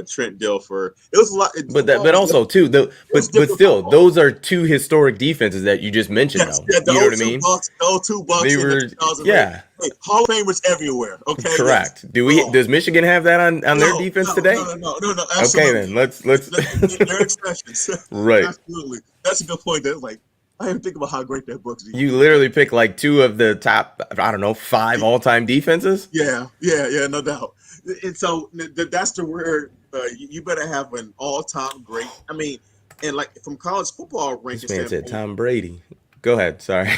Trent Dilfer. It was a lot. But also too, was but different still, football. those are two historic defenses that you just mentioned, Yes, though. yeah, You know what I those two mean? Bucks, those two Bucks They in the were, 2008. yeah, Hey, Hall of Famers everywhere. Okay, correct. yes. Does Michigan have that on their No, defense no, today? no, Okay, absolutely. then let's They're exceptions. right. Absolutely. That's a good point. That's like, I didn't think about how great that Bucks defense You was. literally pick like two of the top, I don't know, 5 all-time defenses. Yeah, no doubt. And so that's the where you better have an all-time great. I mean, and like from college football This ranking man said standpoint, Tom Brady. Go ahead. Sorry.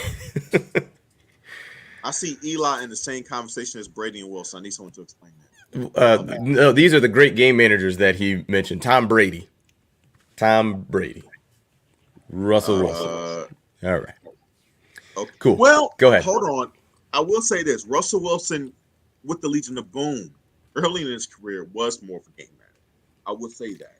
I see Eli in the same conversation as Brady and Wilson. I need someone to explain that. No, these are the great game managers that he mentioned. Tom Brady, Russell Wilson. All right. Okay. Cool. Well, Go ahead. hold on. I will say this: Russell Wilson with the Legion of Boom early in his career was more of a game manager. I will say that.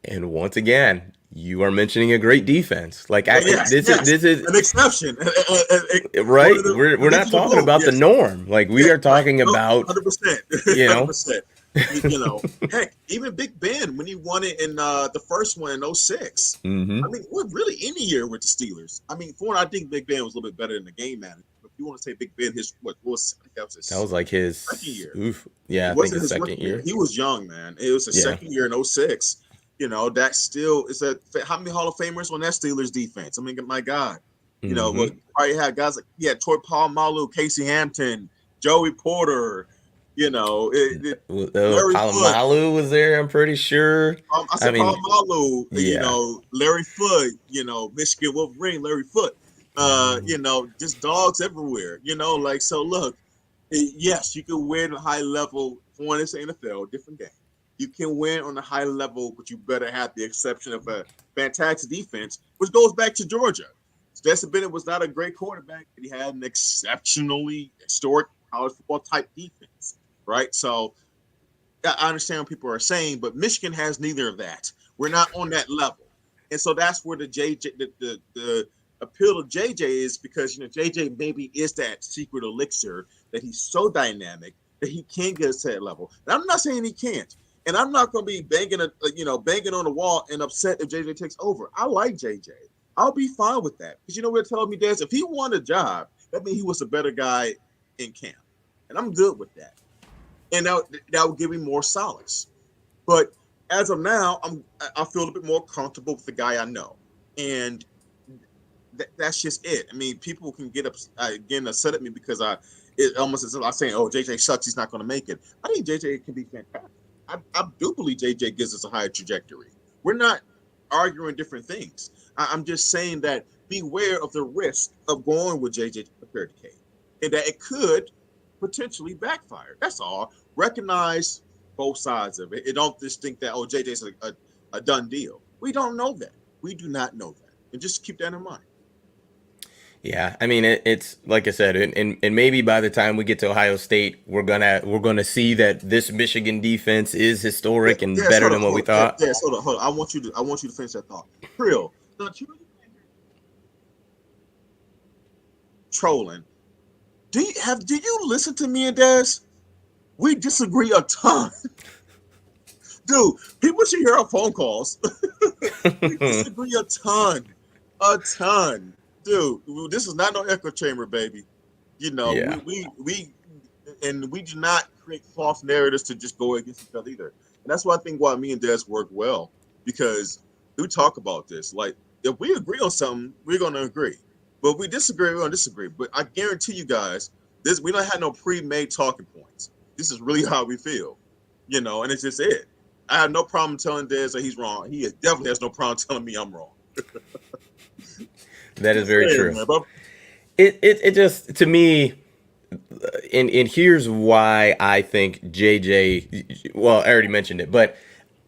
And once again, you are mentioning a great defense. Like Yes, this is an exception, right. One of the We're not Legion of talking Boom, about the yes. norm. Like we are talking about 100%, you know. 100%. Heck, even Big Ben when he won it in the first one in 06. Mhm. I mean, what really any year with the Steelers? I mean, for one, I think Big Ben was a little bit better than the game manager. But if you want to say Big Ben, his what was I think that was his That was like his second year. Oof. Yeah, I It think wasn't his his second rookie year. He was young, man. It was his Yeah. second year in 06. That still is how many Hall of Famers on that Steelers defense? I mean, my God. Mhm. Probably had guys like Troy Polamalu, Casey Hampton, Joey Porter, Larry Foote. Palomalu was there, I'm pretty sure. I I said mean, Polamalu, yeah. Larry Foote, Michigan Wolverine, Larry Foote. Just dogs everywhere. So look, yes, you can win a high level for this NFL, different game. You can win on a high level, but you better have the exception of a fantastic defense, which goes back to Georgia. Stetson Bennett was not a great quarterback, but he had an exceptionally historic college football type defense, right? So I understand what people are saying, but Michigan has neither of that. We're not on that level, and so that's where the appeal to JJ is because JJ maybe is that secret elixir that he's so dynamic that he can get us to that level. And I'm not saying he can't, and I'm not going to be banging on the wall and upset if JJ takes over. I like JJ. I'll be fine with that because what it tells me, Des, if he won a job, that means he was a better guy in camp, and I'm good with that. And that would give me more solace. But as of now, I feel a bit more comfortable with the guy I know, and that's just it. I mean, people can get upset at me because it almost as if I'm saying, "Oh, JJ sucks. He's not going to make it." I think JJ can be fantastic. I do believe JJ gives us a higher trajectory. We're not arguing different things. I'm just saying that beware of the risk of going with JJ compared to K, and that it could potentially backfire. That's all. Recognize both sides of it. And don't just think that JJ's a done deal. We don't know that. We do not know that, and just keep that in mind. Yeah, I mean it's like I said, and maybe by the time we get to Ohio State, we're gonna see that this Michigan defense is historic and Yes, better than what we thought. yes, hold on. I want you to finish that thought. Trill, don't you trolling? Do you listen to me and Des? We disagree a ton. Dude, people should hear our phone calls. We disagree a ton. A ton. Dude, this is not no echo chamber, baby. You know, Yeah. we do not create false narratives to just go against each other either. And that's why I think why me and Des work well, because we talk about this. Like, if we agree on something, we're gonna agree. But if we disagree, we're gonna disagree. But I guarantee you guys, we don't have no pre-made talking points. This is really how we feel. And it's just it. I have no problem telling Des that he's wrong. He definitely has no problem telling me I'm wrong. That is very true. Man, but It just, to me, and here's why I think JJ. Well, I already mentioned it, but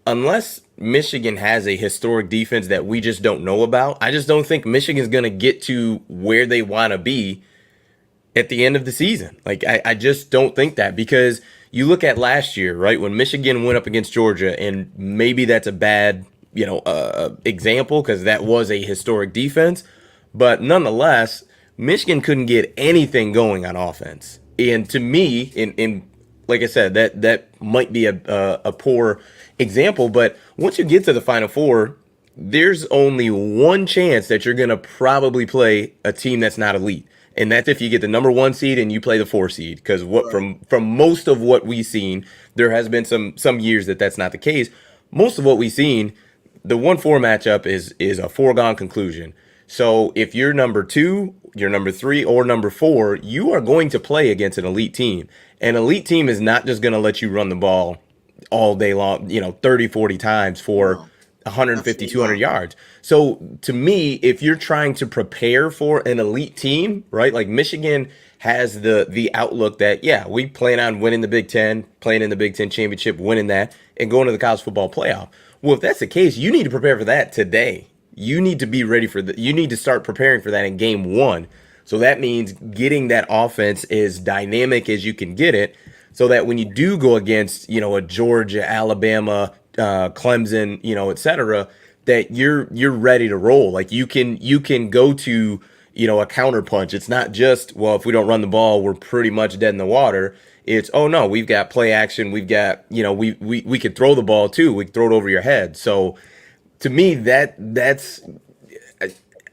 unless Michigan has a historic defense that we just don't know about, I just don't think Michigan's going to get to where they want to be at the end of the season. Like, I just don't think that, because you look at last year, right, when Michigan went up against Georgia, and maybe that's a bad, example, because that was a historic defense, but nonetheless, Michigan couldn't get anything going on offense. And to me, in like I said, that might be a poor example, but once you get to the Final Four, there's only one chance that you're going to probably play a team that's not elite. And that's if you get the number 1 seed and you play the 4 seed. Because from most of what we've seen, there has been some years that's not the case. Most of what we've seen, the 1-4 matchup is a foregone conclusion. So if you're number 2, you're number 3, or number 4, you are going to play against an elite team. An elite team is not just going to let you run the ball all day long, 30, 40 times for 150, 200 yards. So to me, if you're trying to prepare for an elite team, right, like Michigan has the outlook that, yeah, we plan on winning the Big Ten, playing in the Big Ten championship, winning that, and going to the college football playoff. Well, if that's the case, you need to prepare for that today. You need to be ready for that. You need to start preparing for that in game 1. So that means getting that offense as dynamic as you can get it, so that when you do go against, a Georgia, Alabama, Clemson, et cetera, that you're ready to roll. Like you can go to, a counter punch. It's not just, well, if we don't run the ball, we're pretty much dead in the water. It's, oh no, we've got play action. We've got, we could throw the ball too. We can throw it over your head. So to me, that's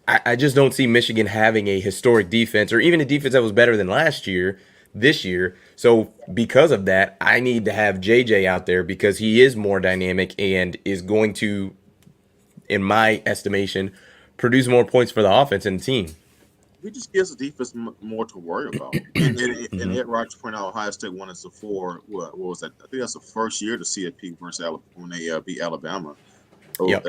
I just don't see Michigan having a historic defense, or even a defense that was better than this year. So because of that, I need to have JJ out there, because he is more dynamic and is going to, in my estimation, produce more points for the offense and the team. he just gives the defense more to worry about. And Ed Rogers pointed out Ohio State won as a 4. What was that? I think that's the first year to CFP versus Alabama, when they beat Alabama. So, Yep.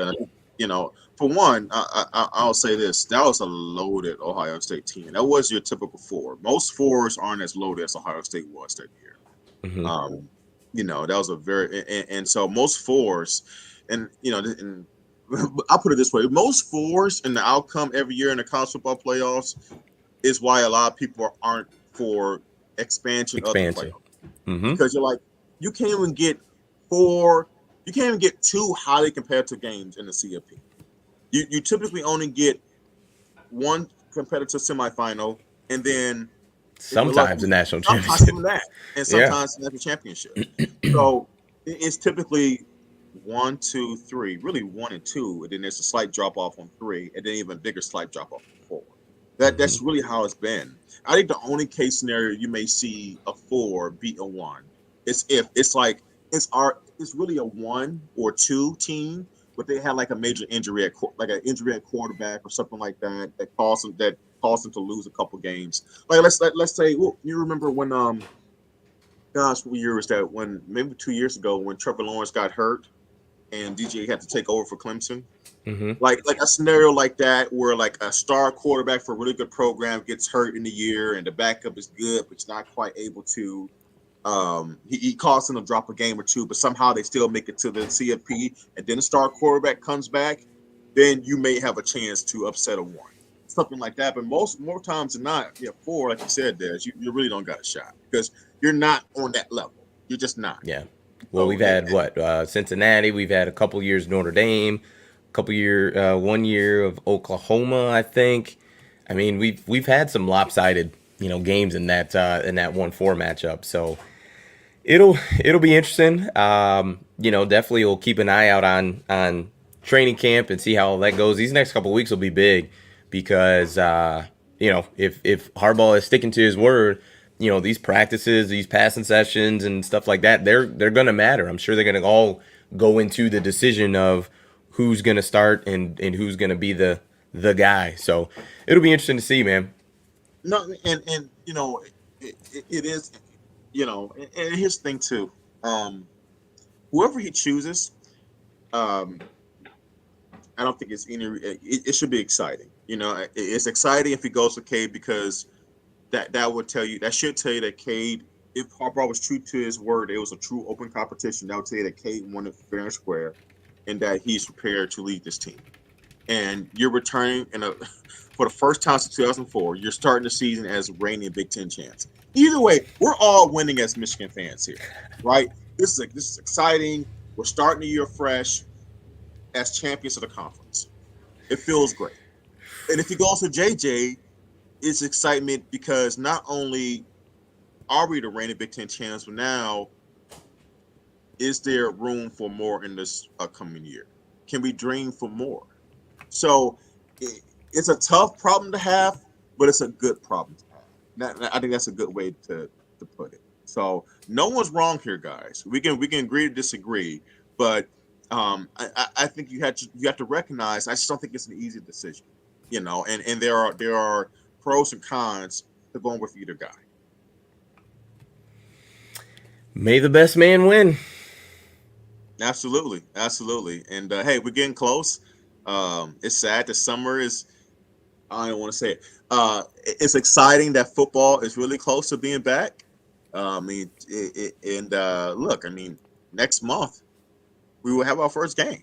For one, I'll say this: that was a loaded Ohio State team. That was your typical 4. Most 4s aren't as loaded as Ohio State was that year. That was a very and so most 4s, and I'll put it this way: most 4s in the outcome every year in the college football playoffs is why a lot of people aren't for expansion. Of the playoffs. Because you're like, you can't even get 4. You can't even get 2 highly competitive games in the CFP. You typically only get 1 competitive semifinal, and then Sometimes the national championship. Sometimes that, and sometimes the national championship. So it's typically 1, 2, 3, really 1 and 2, and then there's a slight drop off on 3, and then even bigger slight drop off on 4. That's really how it's been. I think the only case scenario you may see a 4 beat a 1 is if it's like it's really a 1 or 2 team but they had like a major injury like an injury at quarterback or something like that caused them to lose a couple games. Like let's say, well, you remember when gosh, what year was that? When maybe 2 years ago when Trevor Lawrence got hurt and DJ had to take over for Clemson. Mm-hmm. Like a scenario like that where like a star quarterback for a really good program gets hurt in the year and the backup is good but he's not quite able to. He caused them to drop a game or two, but somehow they still make it to the CFP, and then the star quarterback comes back, then you may have a chance to upset a one, something like that. But more times than not, yeah, four, like you said, Des, you really don't got a shot because you're not on that level. You're just not. Yeah. Well, So, we've had Cincinnati. We've had a couple years Notre Dame, couple year 1 year of Oklahoma, I think. I mean, we've had some lopsided games in that 1-4 matchup. So it'll be interesting. Definitely we'll keep an eye out on training camp and see how that goes. These next couple of weeks will be big because if Harbaugh is sticking to his word, these practices, these passing sessions and stuff like that, they're gonna matter. I'm sure they're gonna all go into the decision of who's gonna start and who's gonna be the guy. So it'll be interesting to see, man. No, and it is, and here's the thing too. Whoever he chooses, I don't think it's any. It should be exciting. It's exciting if he goes to Cade because that should tell you that Cade, if Harbaugh was true to his word, it was a true open competition. That would tell you that Cade won it fair and square, and that he's prepared to lead this team. And you're returning for the first time since 2004. You're starting the season as reigning Big Ten champs. Either way, we're all winning as Michigan fans here, right? This is exciting. We're starting the year fresh as champions of the conference. It feels great. And if he goes to JJ, it's excitement because not only are we the reigning Big Ten champs, but now is there room for more in this upcoming year? Can we dream for more? So it's a tough problem to have, but it's a good problem to have. I think that's a good way to put it. So no one's wrong here, guys. We can agree to disagree, but I think you have to recognize. I just don't think it's an easy decision, And there are pros and cons to going with either guy. May the best man win. Absolutely. And hey, we're getting close. It's sad. The summer is. I don't want to say it. It's exciting that football is really close to being back. Look, next month we will have our first game.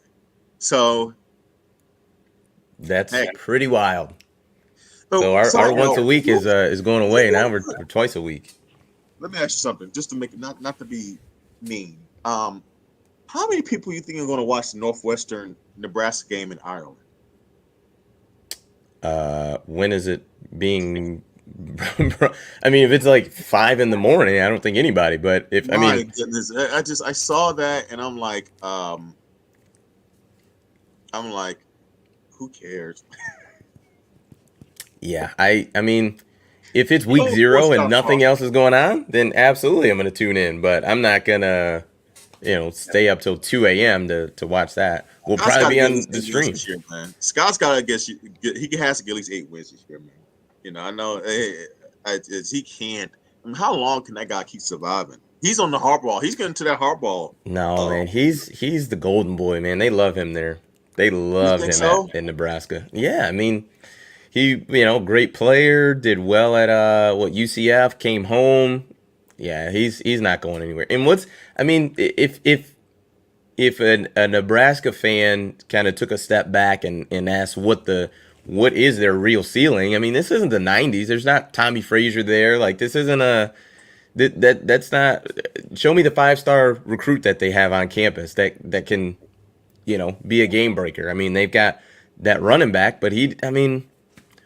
So that's pretty wild. So our once a week is going away. Now we're twice a week. Let me ask you something, just to make it not to be mean. How many people you think are going to watch the Northwestern Nebraska game in Ireland? When is it being? If it's like 5 a.m, I don't think anybody. But goodness, I saw that and I'm like, who cares? Yeah, if it's week 0 and nothing else is going on, then absolutely I'm going to tune in. But I'm not gonna, stay up till 2 a.m. to watch that. We'll probably be on the stream. Year, man. Scott's got to guess. He has to get at least 8 wins this year, man. I know he can't. How long can that guy keep surviving? He's on the Harbaugh. He's getting to that Harbaugh. No, man. He's the golden boy, man. They love him there. They love him in Nebraska. Yeah, he, great player, did well at UCF, came home. Yeah, he's not going anywhere. And if a Nebraska fan kind of took a step back and asked what is their real ceiling? This isn't the 90s. There's not Tommy Frazier there. Like, this isn't that's not. Show me the 5-star recruit that they have on campus that can, be a game breaker. They've got that running back, but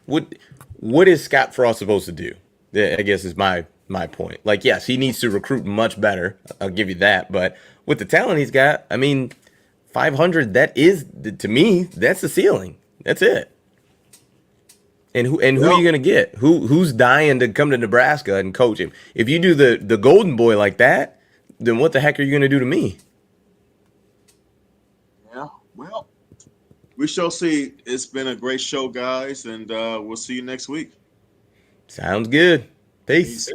what is Scott Frost supposed to do? I guess is my point. Like, yes, he needs to recruit much better. I'll give you that. But with the talent he's got, 500. That is, to me, that's the ceiling. That's it. And who are you gonna get? Who's dying to come to Nebraska and coach him? If you do the golden boy like that, then what the heck are you gonna do to me? Yeah. Well, We shall see. It's been a great show, guys, and we'll see you next week. Sounds good. Peace. Peace.